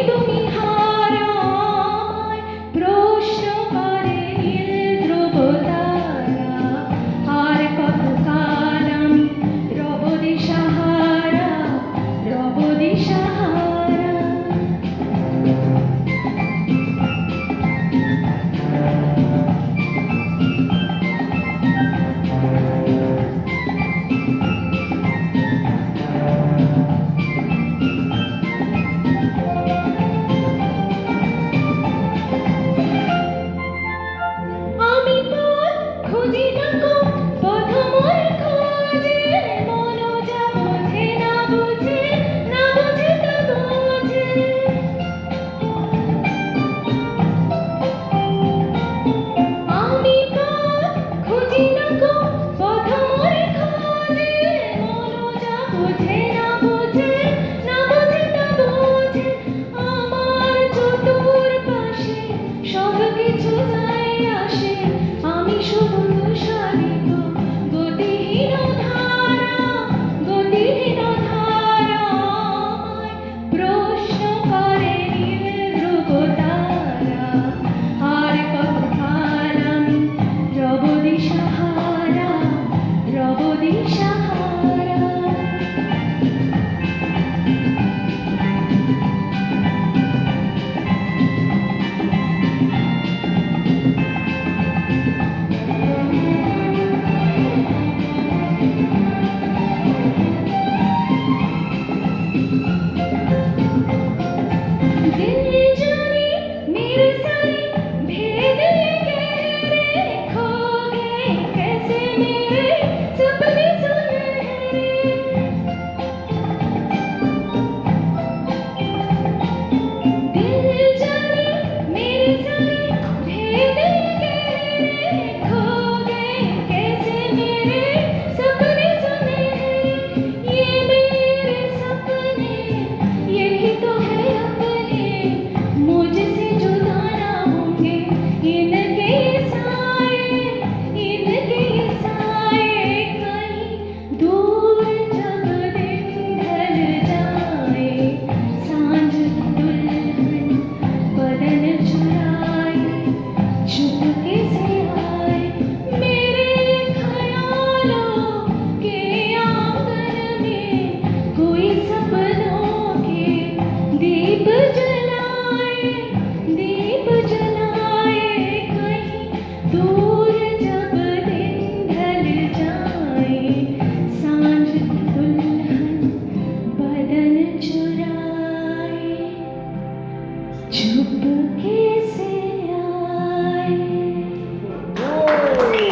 তুমি হারায় প্রশ্ন করে নীল ধ্রুব তারা, আর কতকাল আমি রব দিশাহারা, রব দিশাহারা। আমি পথ খুঁজি নাকো, পথ মোর খোঁজে, মন যা বোঝে না বুঝে, না বুঝে তা বোঝে। আমি পথ খুঁজি নাকো, পথ মোর খোঁজে, মন যা বোঝে না বুঝে, না বুঝে তা বোঝে। আমার চতুর্পাশে সব কিছু যায় আসে, আমি শুধু তুষারিত গতিহীন ধারা, গতিহীন ধারা। আমায় প্রশ্ন করে নীল ধ্রুব তারা, আর কতকাল আমি রব দিশাহারা, রব দিশাহারা। दिल जाने मेरे सारे भेद ये गहरे, खो गए कैसे मेरे सपने सुनहरे। दिल जाने मेरे सारे भेद ये गहरे, खो गए कैसे मेरे सपने सुनहरे। ये मेरे सपने यही तो है अपने, मुझसे जुदा ना होंगे इनके साए, इनके साए। कहीं दूर जब दिन ढल जाए, सांझ दुल्हन बदन चुराए, चुपके से आए मेरे ख्यालों के आंगन में। कोई सपनों के दीप जलाए, दीप जलाए। कहीं दूर जब दिन ढल जाए, सांझ दुल्हन बदन चुराए, चुपके